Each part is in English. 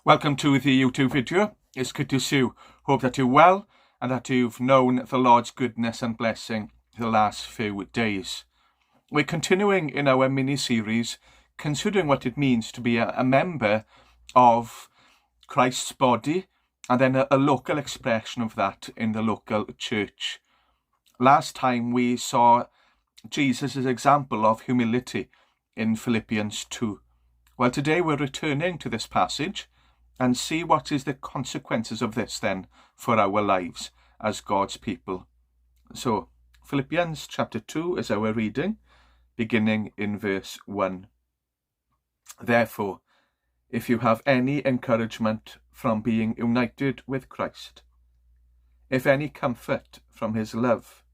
Welcome to the YouTube video. It's good to see you. Hope that you're well and that you've known the Lord's goodness and blessing the last few days. We're continuing in our mini-series considering what it means to be a member of Christ's body and then a local expression of that in the local church. Last time we saw Jesus' example of humility in Philippians 2. Well, today we're returning to this passage and see what is the consequences of this then for our lives as God's people. So, Philippians chapter 2 is our reading, beginning in verse 1. Therefore, if you have any encouragement from being united with Christ, if any comfort from his love,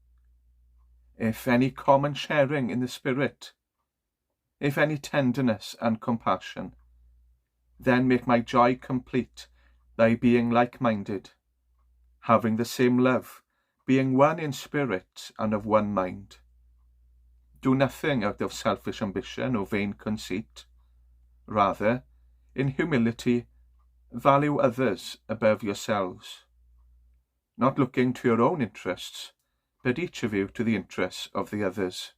if any common sharing in the Spirit, if any tenderness and compassion, then make my joy complete by being like-minded, having the same love, being one in spirit and of one mind. Do nothing out of selfish ambition or vain conceit. Rather, in humility, value others above yourselves, not looking to your own interests, but each of you to the interests of the others.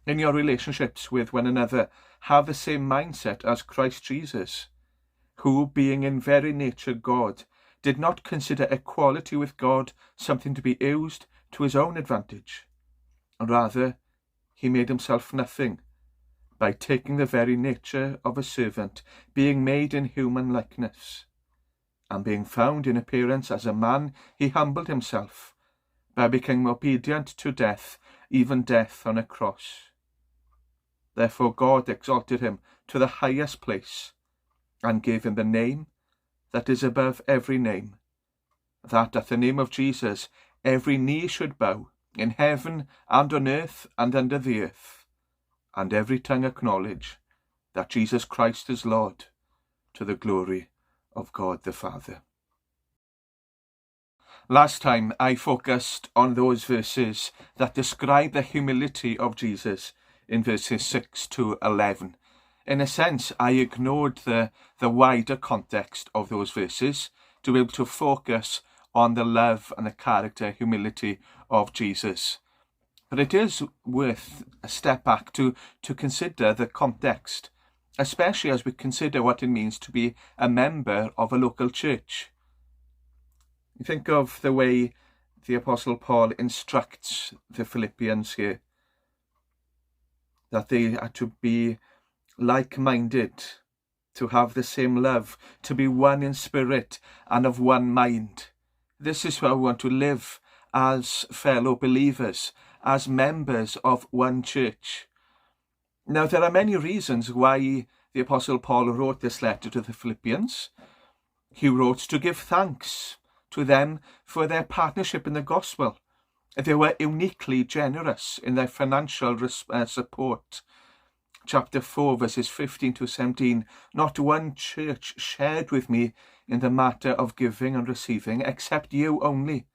In your relationships with one another, have the same mindset as Christ Jesus, who, being in very nature God, did not consider equality with God something to be used to his own advantage. Rather, he made himself nothing, by taking the very nature of a servant, being made in human likeness. And being found in appearance as a man, he humbled himself, by becoming obedient to death, even death on a cross. Therefore God exalted him to the highest place, and gave him the name that is above every name, that at the name of Jesus every knee should bow, in heaven and on earth and under the earth, and every tongue acknowledge that Jesus Christ is Lord, to the glory of God the Father. Last time I focused on those verses that describe the humility of Jesus in verses 6 to 11. In a sense, I ignored the wider context of those verses to be able to focus on the love and the character, humility of Jesus. But it is worth a step back to consider the context, especially as we consider what it means to be a member of a local church. You think of the way the Apostle Paul instructs the Philippians here, that they are to be like-minded, to have the same love, to be one in spirit and of one mind. This is how we want to live as fellow believers, as members of one church. Now, there are many reasons why the Apostle Paul wrote this letter to the Philippians. He wrote to give thanks to them for their partnership in the gospel. They were uniquely generous in their financial support. Chapter 4, verses 15 to 17, not one church shared with me in the matter of giving and receiving, except you only.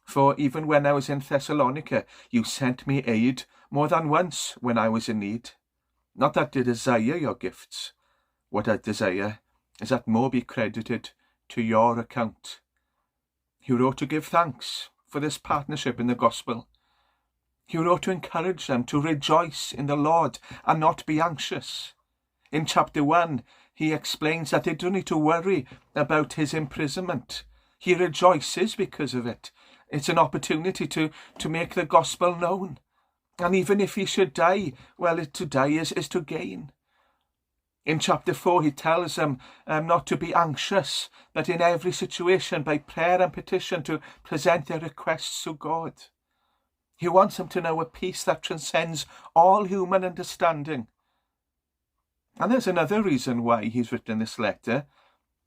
For even when I was in Thessalonica, you sent me aid more than once when I was in need. Not that I desire your gifts. What I desire is that more be credited to your account. He wrote to give thanks for this partnership in the gospel. He wrote to encourage them to rejoice in the Lord and not be anxious. In chapter 1, he explains that they don't need to worry about his imprisonment. He rejoices because of it. It's an opportunity to make the gospel known. And even if he should die, well, to die is to gain. In chapter 4, he tells them not to be anxious, but in every situation, by prayer and petition, to present their requests to God. He wants them to know a peace that transcends all human understanding. And there's another reason why he's written this letter.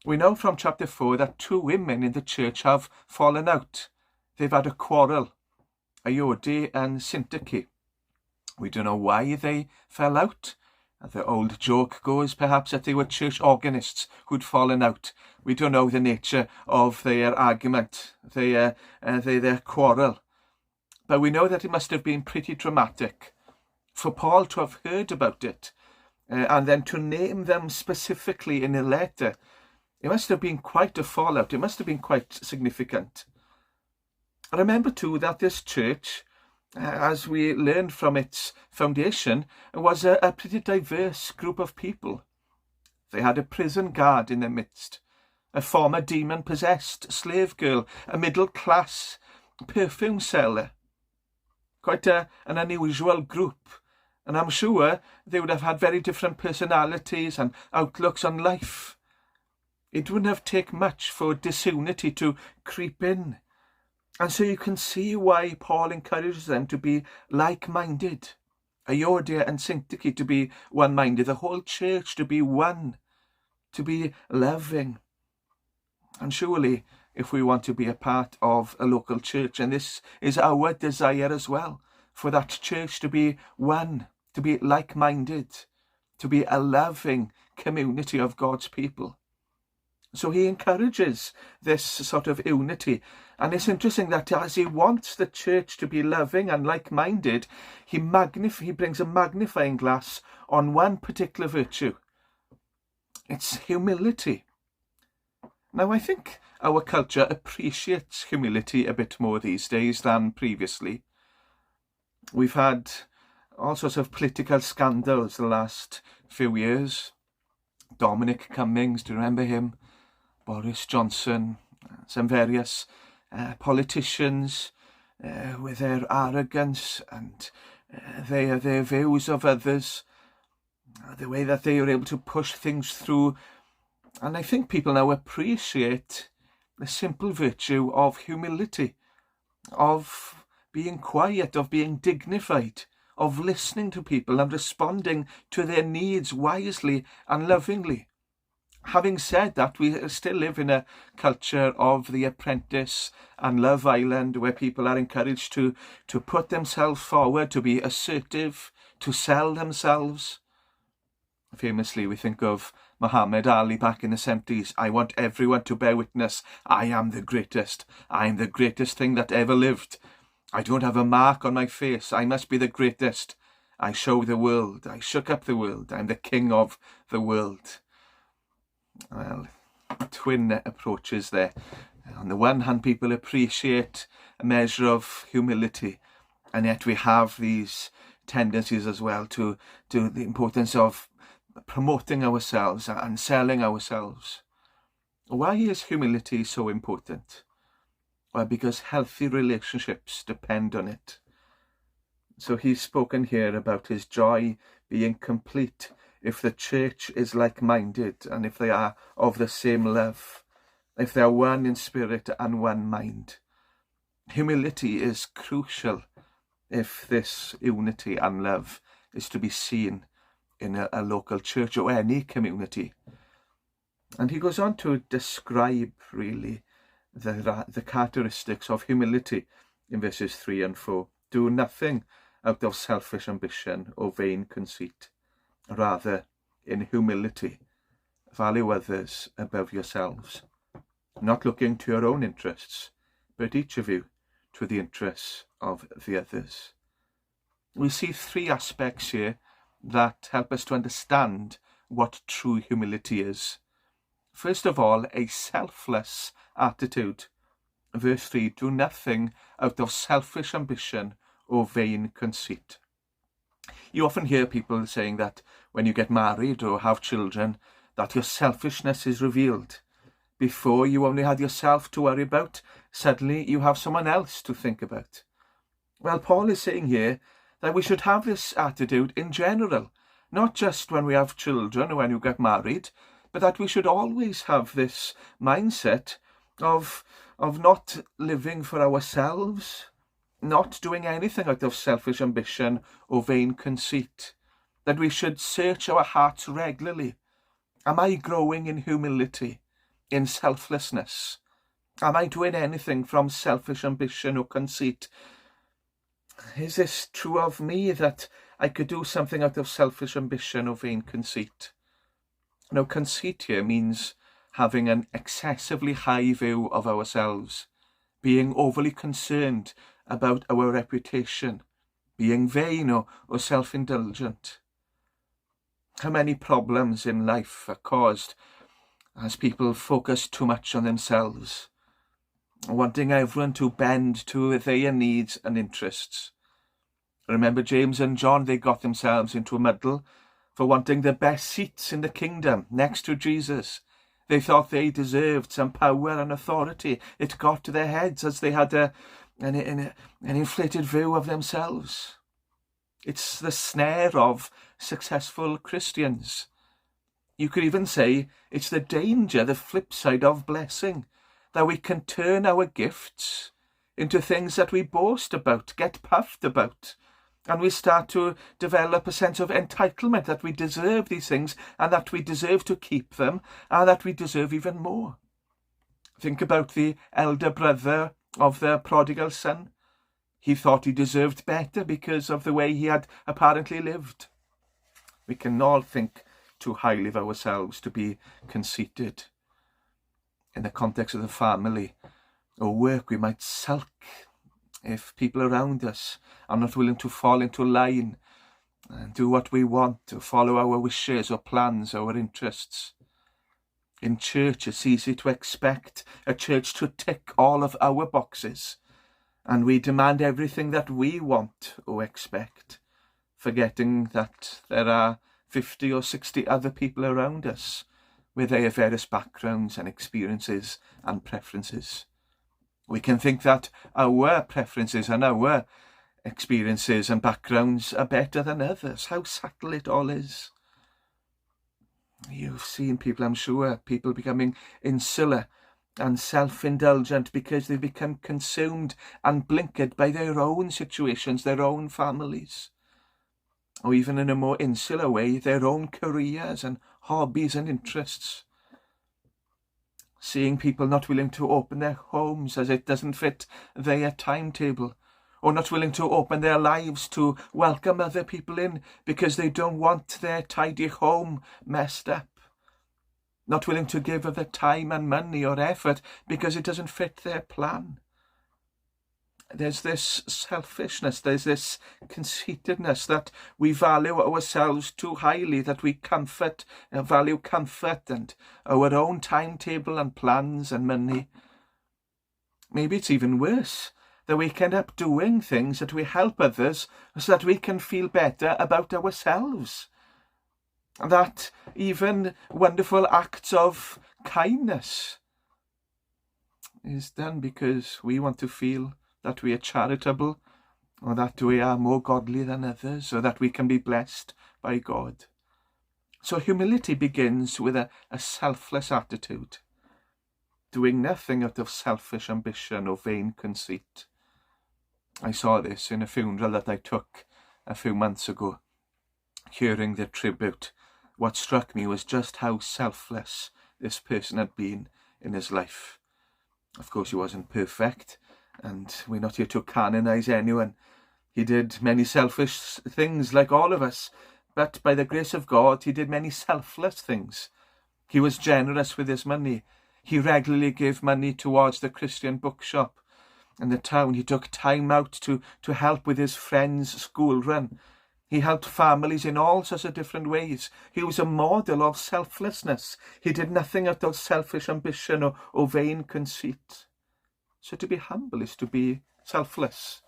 We know from chapter 4 that two women in the church have fallen out. They've had a quarrel, Iode and Syntyche. We don't know why they fell out. The old joke goes perhaps that they were church organists who'd fallen out. We don't know the nature of their argument, their quarrel. But we know that it must have been pretty dramatic for Paul to have heard about it and then to name them specifically in a letter It must have been quite a fallout. It must have been quite significant. I remember too that this church, as we learned from its foundation, was a pretty diverse group of people. They had a prison guard in their midst, a former demon-possessed slave girl, a middle-class perfume seller. Quite an unusual group, and I'm sure they would have had very different personalities and outlooks on life. It wouldn't have taken much for disunity to creep in. And so you can see why Paul encourages them to be like-minded. Euodia and Syntyche to be one-minded, the whole church to be one, to be loving. And surely, if we want to be a part of a local church, and this is our desire as well, for that church to be one, to be like-minded, to be a loving community of God's people. So he encourages this sort of unity. And it's interesting that as he wants the church to be loving and like-minded, he brings a magnifying glass on one particular virtue. It's humility. Now, I think our culture appreciates humility a bit more these days than previously. We've had all sorts of political scandals the last few years. Dominic Cummings, do you remember him? Boris Johnson, some various politicians with their arrogance and their views of others, the way that they are able to push things through. And I think people now appreciate the simple virtue of humility, of being quiet, of being dignified, of listening to people and responding to their needs wisely and lovingly. Having said that, we still live in a culture of The Apprentice and Love Island, where people are encouraged to put themselves forward, to be assertive, to sell themselves. Famously, we think of Muhammad Ali back in the 70s. I want everyone to bear witness. I am the greatest. I am the greatest thing that ever lived. I don't have a mark on my face. I must be the greatest. I show the world. I shook up the world. I'm the king of the world. Well, twin approaches there. On the one hand, people appreciate a measure of humility, and yet we have these tendencies as well to the importance of promoting ourselves and selling ourselves. Why is humility so important? Well, because healthy relationships depend on it. So he's spoken here about his joy being complete if the church is like-minded and if they are of the same love, if they are one in spirit and one mind. Humility is crucial if this unity and love is to be seen in a local church or any community. And he goes on to describe really the characteristics of humility in verses 3 and 4. Do nothing out of selfish ambition or vain conceit. Rather, in humility, value others above yourselves, not looking to your own interests, but each of you to the interests of the others. We see three aspects here that help us to understand what true humility is. First of all, a selfless attitude. Verse 3, do nothing out of selfish ambition or vain conceit. You often hear people saying that when you get married or have children, that your selfishness is revealed. Before, you only had yourself to worry about. Suddenly, you have someone else to think about. Well, Paul is saying here that we should have this attitude in general, not just when we have children or when you get married, but that we should always have this mindset of not living for ourselves, not doing anything out of selfish ambition or vain conceit, that we should search our hearts regularly. Am I growing in humility, in selflessness? Am I doing anything from selfish ambition or conceit? Is this true of me, that I could do something out of selfish ambition or vain conceit? Now, conceit here means having an excessively high view of ourselves, being overly concerned about our reputation, being vain or self-indulgent. How many problems in life are caused as people focus too much on themselves, wanting everyone to bend to their needs and interests. Remember James and John, they got themselves into a muddle for wanting the best seats in the kingdom next to Jesus. They thought they deserved some power and authority. It got to their heads as they had an inflated view of themselves. It's the snare of successful Christians. You could even say it's the danger, the flip side of blessing, that we can turn our gifts into things that we boast about, get puffed about, and we start to develop a sense of entitlement that we deserve these things and that we deserve to keep them and that we deserve even more. Think about the elder brother of the prodigal son. He thought he deserved better because of the way he had apparently lived. We can all think too highly of ourselves to be conceited. In the context of the family or work, we might sulk if people around us are not willing to fall into line and do what we want, to follow our wishes or plans, our interests. In church, it's easy to expect a church to tick all of our boxes, and we demand everything that we want or expect, forgetting that there are 50 or 60 other people around us with their various backgrounds and experiences and preferences. We can think that our preferences and our experiences and backgrounds are better than others. How subtle it all is. You've seen people, I'm sure, people becoming insular and self-indulgent because they become consumed and blinkered by their own situations, their own families, or even in a more insular way, their own careers and hobbies and interests. Seeing people not willing to open their homes as it doesn't fit their timetable, or not willing to open their lives to welcome other people in because they don't want their tidy home messed up. Not willing to give of their time and money or effort because it doesn't fit their plan. There's this selfishness, there's this conceitedness that we value ourselves too highly, that we value comfort and our own timetable and plans and money. Maybe it's even worse, that we end up doing things that we help others so that we can feel better about ourselves. That even wonderful acts of kindness is done because we want to feel that we are charitable, or that we are more godly than others, or that we can be blessed by God. So humility begins with a selfless attitude, doing nothing out of selfish ambition or vain conceit. I saw this in a funeral that I took a few months ago, hearing the tribute. What struck me was just how selfless this person had been in his life. Of course, he wasn't perfect, and we're not here to canonize anyone. He did many selfish things like all of us, but by the grace of God, he did many selfless things. He was generous with his money. He regularly gave money towards the Christian bookshop in the town. He took time out to help with his friend's school run. He helped families in all sorts of different ways. He was a model of selflessness. He did nothing out of selfish ambition or vain conceit. So to be humble is to be selfless,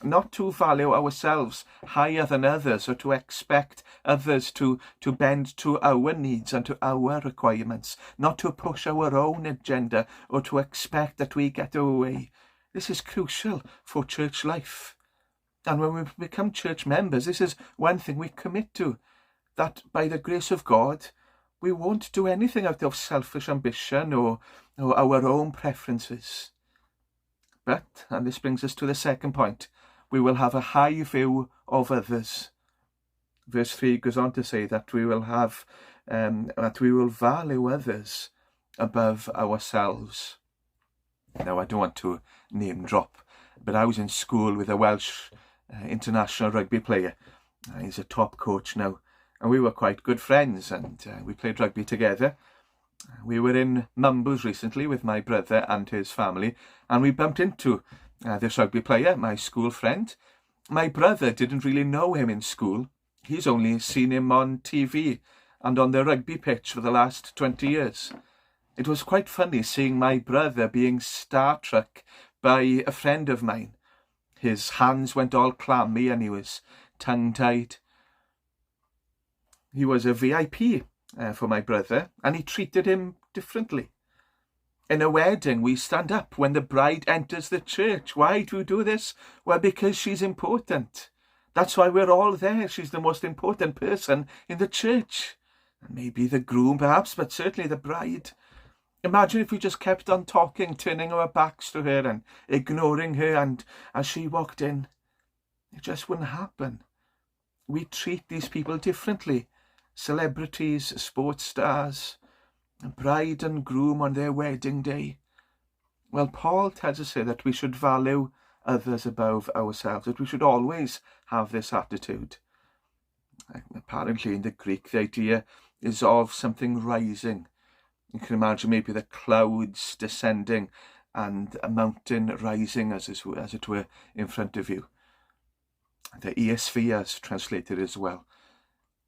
not to value ourselves higher than others or to expect others to bend to our needs and to our requirements, not to push our own agenda or to expect that we get our way. This is crucial for church life. And when we become church members, this is one thing we commit to, that by the grace of God, we won't do anything out of selfish ambition or our own preferences. But, and this brings us to the second point, we will have a high view of others. Verse 3 goes on to say that we will value others above ourselves. Now, I don't want to name drop, but I was in school with a Welsh international rugby player. He's a top coach now, and we were quite good friends, and we played rugby together. We were in Mumbles recently with my brother and his family, and we bumped into this rugby player, my school friend. My brother didn't really know him in school. He's only seen him on TV and on the rugby pitch for the last 20 years. It was quite funny seeing my brother being star-struck by a friend of mine. His hands went all clammy and he was tongue-tied. He was a VIP for my brother, and he treated him differently. In a wedding, we stand up when the bride enters the church. Why do we do this? Well, because she's important. That's why we're all there. She's the most important person in the church. Maybe the groom, perhaps, but certainly the bride. Imagine if we just kept on talking, turning our backs to her and ignoring her, and as she walked in, it just wouldn't happen. We treat these people differently. Celebrities, sports stars, bride and groom on their wedding day. Well, Paul tells us here that we should value others above ourselves, that we should always have this attitude. Apparently in the Greek, the idea is of something rising. You can imagine maybe the clouds descending and a mountain rising as it were in front of you. The ESV has translated as well.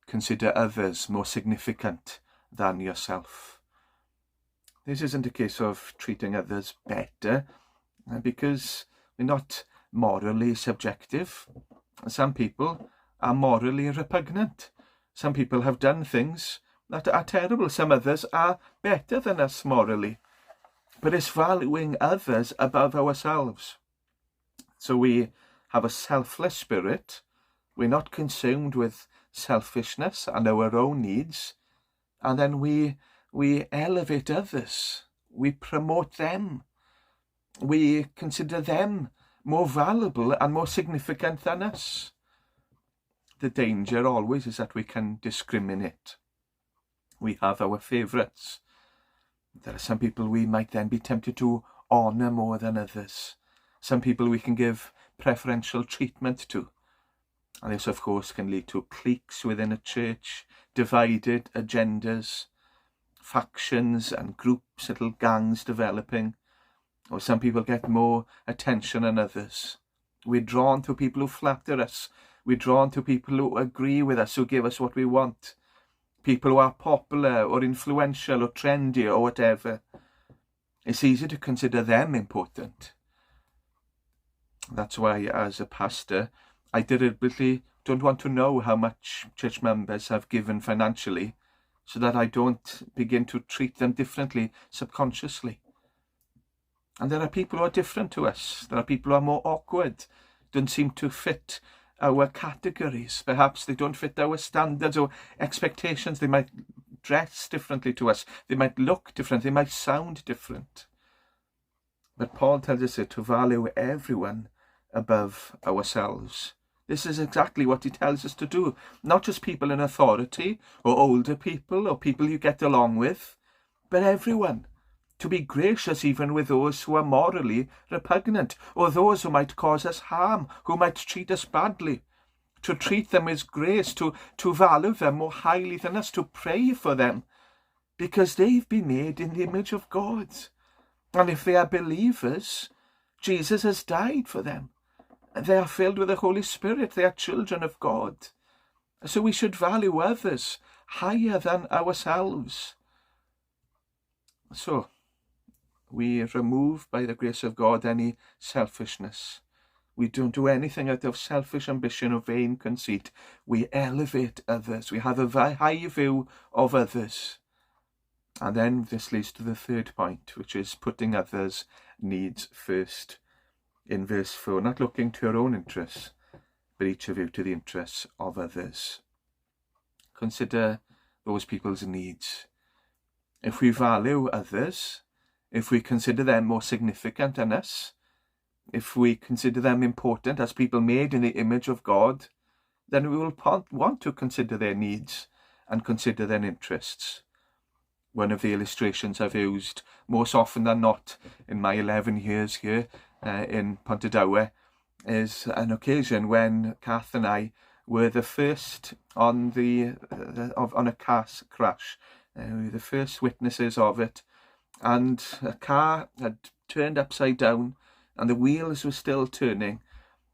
Consider others more significant than yourself. This isn't a case of treating others better, because we're not morally subjective. Some people are morally repugnant. Some people have done things that are terrible. Some others are better than us morally. But it's valuing others above ourselves. So we have a selfless spirit. We're not consumed with selfishness and our own needs. And then we elevate others. We promote them. We consider them more valuable and more significant than us. The danger always is that we can discriminate. We have our favourites. There are some people we might then be tempted to honour more than others. Some people we can give preferential treatment to. And this, of course, can lead to cliques within a church, divided agendas, factions and groups, little gangs developing. Or some people get more attention than others. We're drawn to people who flatter us. We're drawn to people who agree with us, who give us what we want. People who are popular or influential or trendy or whatever. It's easy to consider them important. That's why, as a pastor, I deliberately don't want to know how much church members have given financially, so that I don't begin to treat them differently subconsciously. And there are people who are different to us. There are people who are more awkward, don't seem to fit our categories. Perhaps they don't fit our standards or expectations. They might dress differently to us. They might look different. They might sound different. But Paul tells us to value everyone above ourselves. This is exactly what he tells us to do. Not just people in authority or older people or people you get along with, but everyone. To be gracious even with those who are morally repugnant, or those who might cause us harm, who might treat us badly. To treat them with grace, to value them more highly than us, to pray for them, because they've been made in the image of God. And if they are believers, Jesus has died for them. They are filled with the Holy Spirit. They are children of God. So we should value others higher than ourselves. So we remove, by the grace of God, any selfishness. We don't do anything out of selfish ambition or vain conceit. We elevate others. We have a high view of others. And then this leads to the third point, which is putting others' needs first. In verse 4, not looking to your own interests, but each of you to the interests of others. Consider those people's needs. If we value others, if we consider them more significant than us, if we consider them important as people made in the image of God, then we will want to consider their needs and consider their interests. One of the illustrations I've used most often than not in my 11 years here in Pontardawe is an occasion when Kath and I were the first on a car crash. We were the first witnesses of it, and a car had turned upside down and the wheels were still turning,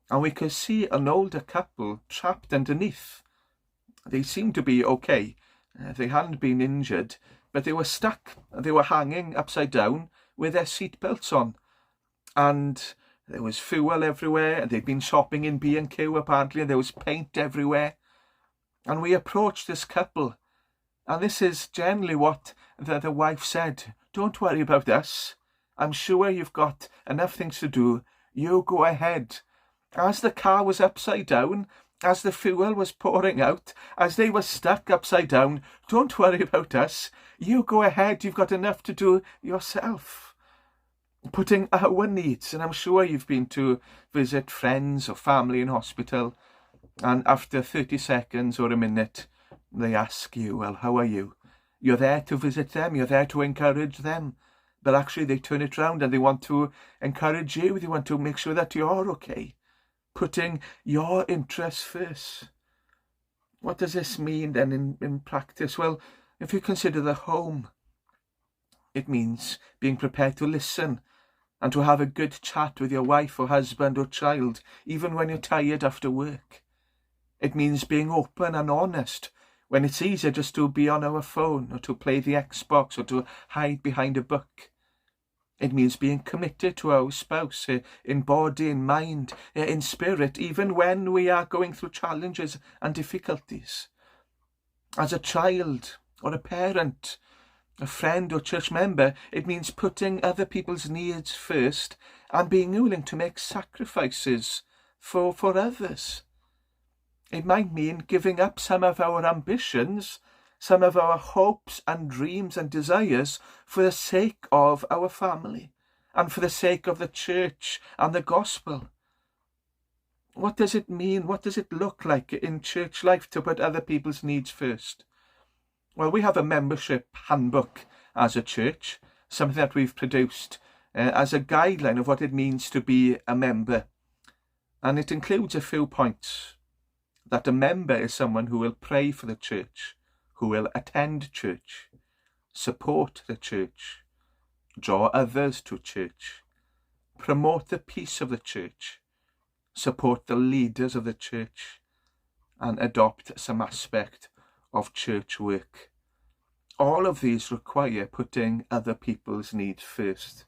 and we could see an older couple trapped underneath. They seemed to be okay. They hadn't been injured, but they were stuck. They were hanging upside down with their seat belts on. And there was fuel everywhere, and they'd been shopping in B&Q apparently, and there was paint everywhere. And we approached this couple, and this is generally what the wife said. Don't worry about us. I'm sure you've got enough things to do. You go ahead. As the car was upside down, as the fuel was pouring out, as they were stuck upside down, don't worry about us. You go ahead. You've got enough to do yourself. Putting our needs, and I'm sure you've been to visit friends or family in hospital, and after 30 seconds or a minute, they ask you, well, how are you? You're there to visit them, you're there to encourage them, but actually they turn it round and they want to encourage you, they want to make sure that you're okay, putting your interests first. What does this mean then in practice? Well, if you consider the home, it means being prepared to listen and to have a good chat with your wife or husband or child, even when you're tired after work. It means being open and honest when it's easier just to be on our phone or to play the Xbox or to hide behind a book. It means being committed to our spouse in body, in mind, in spirit, even when we are going through challenges and difficulties. As a child or a parent, a friend or church member, it means putting other people's needs first and being willing to make sacrifices for others. It might mean giving up some of our ambitions, some of our hopes and dreams and desires for the sake of our family and for the sake of the church and the gospel. What does it mean? What does it look like in church life to put other people's needs first? Well, we have a membership handbook as a church, something that we've produced as a guideline of what it means to be a member. And it includes a few points. That a member is someone who will pray for the church, who will attend church, support the church, draw others to church, promote the peace of the church, support the leaders of the church, and adopt some aspect of church work. All of these require putting other people's needs first.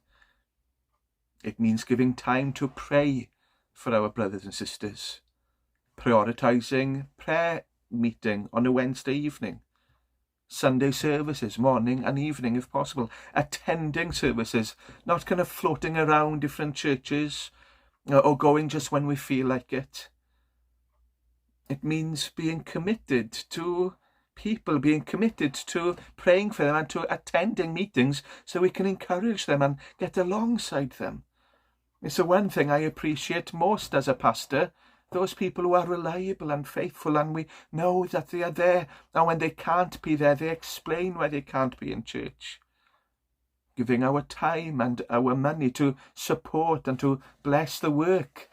It means giving time to pray for our brothers and sisters, prioritising prayer meeting on a Wednesday evening, Sunday services, morning and evening if possible, attending services, not kind of floating around different churches or going just when we feel like it. It means being committed to people, being committed to praying for them and to attending meetings so we can encourage them and get alongside them. It's the one thing I appreciate most as a pastor, those people who are reliable and faithful, and we know that they are there, and when they can't be there, they explain why they can't be in church. Giving our time and our money to support and to bless the work,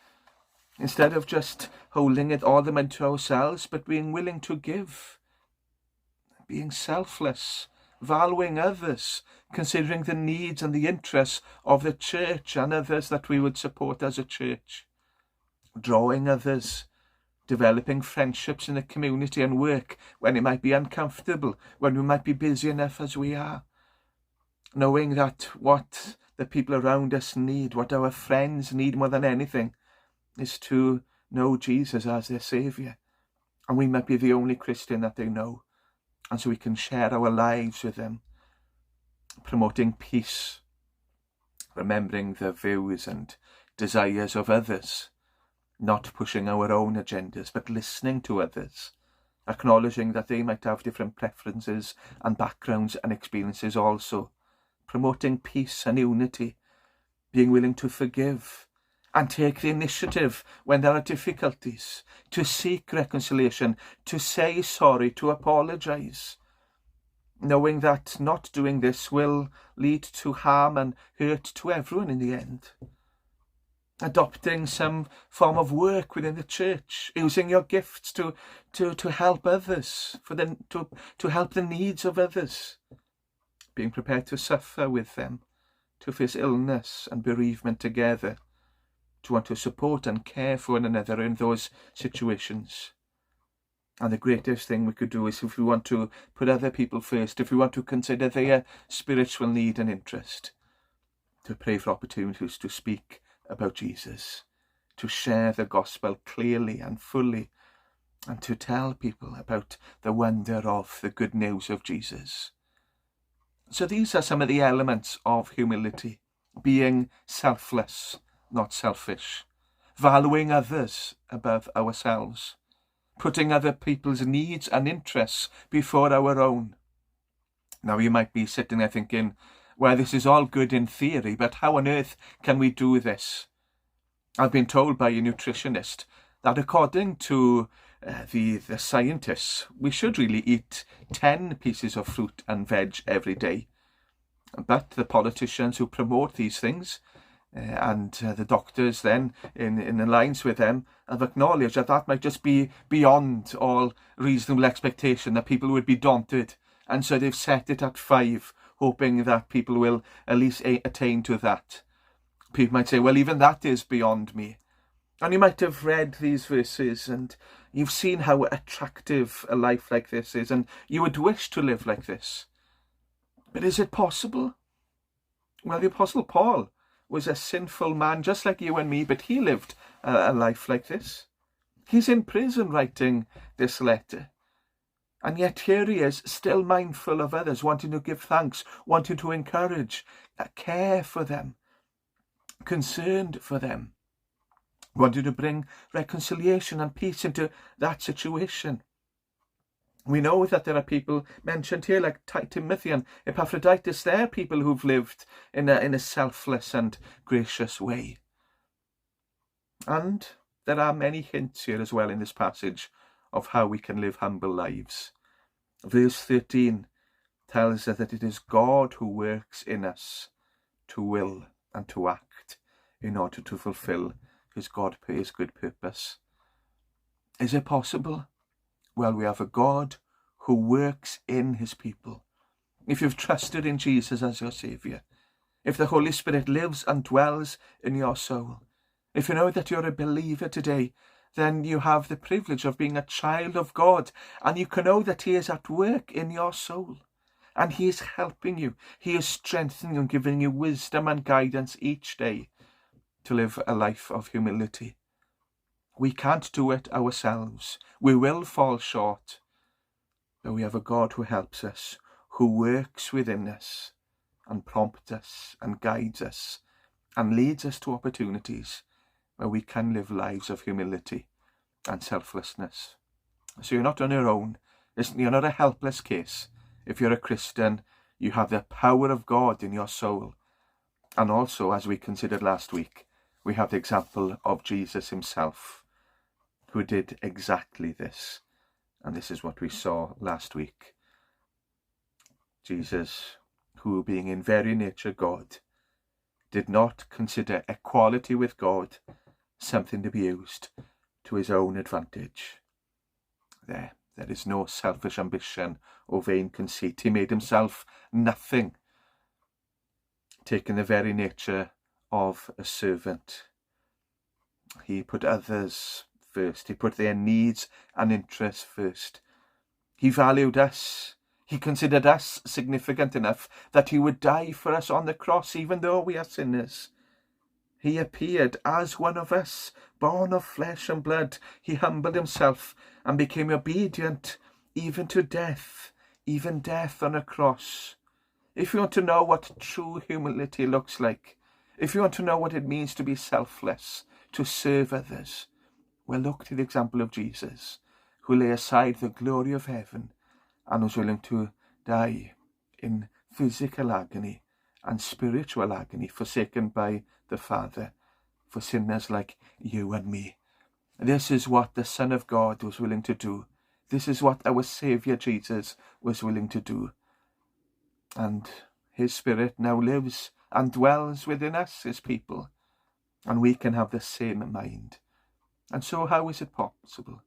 instead of just holding it all them into ourselves, but being willing to give, being selfless, valuing others, considering the needs and the interests of the church and others that we would support as a church, drawing others, developing friendships in the community and work when it might be uncomfortable, when we might be busy enough as we are, knowing that what the people around us need, what our friends need more than anything, is to know Jesus as their Saviour, and we might be the only Christian that they know, and so we can share our lives with them, promoting peace, remembering the views and desires of others, not pushing our own agendas, but listening to others, acknowledging that they might have different preferences and backgrounds and experiences also, promoting peace and unity, being willing to forgive and take the initiative when there are difficulties, to seek reconciliation, to say sorry, to apologise, knowing that not doing this will lead to harm and hurt to everyone in the end. Adopting some form of work within the church, using your gifts to help others, to help the needs of others, being prepared to suffer with them, to face illness and bereavement together, to want to support and care for one another in those situations. And the greatest thing we could do is, if we want to put other people first, if we want to consider their spiritual need and interest, to pray for opportunities to speak about Jesus, to share the gospel clearly and fully, and to tell people about the wonder of the good news of Jesus. So these are some of the elements of humility: being selfless, not selfish, valuing others above ourselves, putting other people's needs and interests before our own. Now you might be sitting there thinking, well, this is all good in theory, but how on earth can we do this? I've been told by a nutritionist that according to the scientists, we should really eat 10 pieces of fruit and veg every day. But the politicians who promote these things and the doctors then in alliance with them have acknowledged that that might just be beyond all reasonable expectation, that people would be daunted. And so they've set it at 5, hoping that people will at least attain to that. People might say, well, even that is beyond me. And you might have read these verses and you've seen how attractive a life like this is, and you would wish to live like this. But is it possible? Well, the Apostle Paul was a sinful man just like you and me, but he lived a life like this. He's in prison writing this letter. And yet here he is, still mindful of others, wanting to give thanks, wanting to encourage, care for them, concerned for them, wanting to bring reconciliation and peace into that situation. We know that there are people mentioned here like Timothy and Epaphroditus. They're people who've lived in a selfless and gracious way. And there are many hints here as well in this passage of how we can live humble lives. Verse 13 tells us that it is God who works in us to will and to act in order to fulfill his good purpose. Is it possible? Well, we have a God who works in his people. If you've trusted in Jesus as your Saviour, if the Holy Spirit lives and dwells in your soul, if you know that you're a believer today, then you have the privilege of being a child of God, and you can know that he is at work in your soul, and he is helping you. He is strengthening you and giving you wisdom and guidance each day to live a life of humility. We can't do it ourselves. We will fall short, but we have a God who helps us, who works within us and prompts us and guides us and leads us to opportunities where we can live lives of humility and selflessness. So you're not on your own. You're not a helpless case. If you're a Christian, you have the power of God in your soul. And also, as we considered last week, we have the example of Jesus himself, who did exactly this. And this is what we saw last week. Jesus, who being in very nature God, did not consider equality with God something to be used to his own advantage. There is no selfish ambition or vain conceit. He made himself nothing, taking the very nature of a servant. He put others first. He put their needs and interests first. He valued us. He considered us significant enough that he would die for us on the cross, even though we are sinners. He appeared as one of us, born of flesh and blood. He humbled himself and became obedient even to death, even death on a cross. If you want to know what true humility looks like, if you want to know what it means to be selfless, to serve others, well, look to the example of Jesus, who lay aside the glory of heaven and was willing to die in physical agony and spiritual agony, forsaken by the Father, for sinners like you and me. This is what the Son of God was willing to do. This is what our Saviour Jesus was willing to do. And his Spirit now lives and dwells within us, his people, and we can have the same mind. And so how is it possible?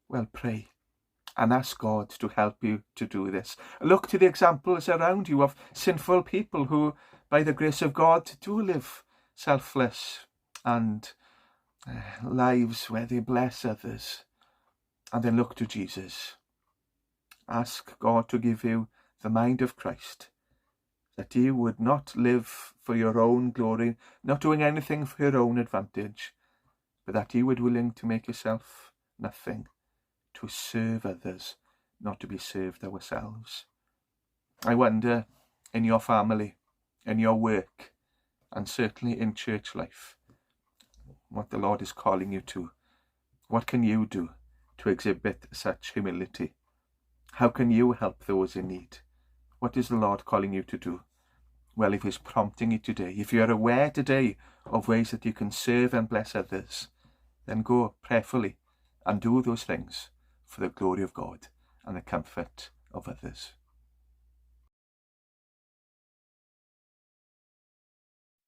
Well, pray and ask God to help you to do this. Look to the examples around you of sinful people who, by the grace of God, do live selfless and lives where they bless others. and then look to Jesus. Ask God to give you the mind of Christ, that you would not live for your own glory, not doing anything for your own advantage, but that you would be willing to make yourself nothing, to serve others, not to be served ourselves. I wonder, in your family, in your work, and certainly in church life, what the Lord is calling you to. What can you do to exhibit such humility? How can you help those in need? What is the Lord calling you to do? Well, if He's prompting you today, if you're aware today of ways that you can serve and bless others, then go prayerfully and do those things for the glory of God and the comfort of others.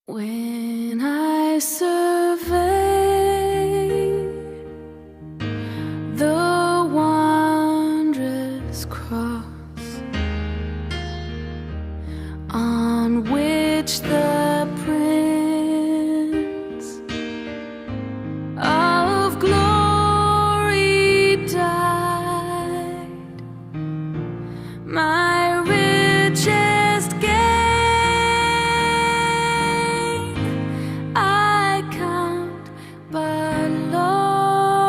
When I survey the wondrous cross on which the Prince of Glory died, my richest gain I count but loss,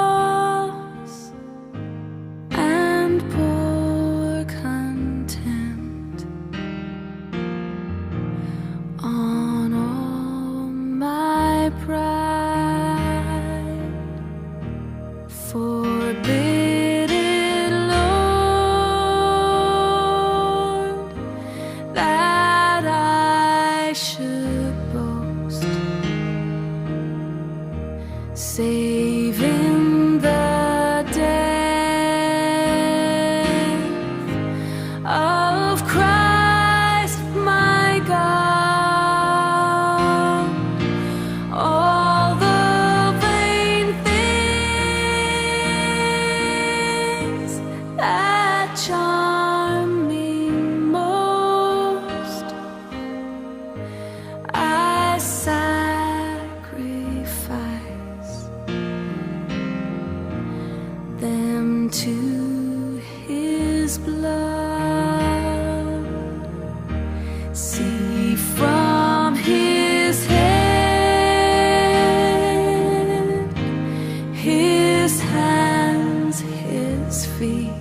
and pour contempt on all my pride. Forbid it, Lord, that I should boast, save in the death of Christ my God. All the vain things that charm me most, I sacrifice them to His blood. See, from His head, His hands, His feet,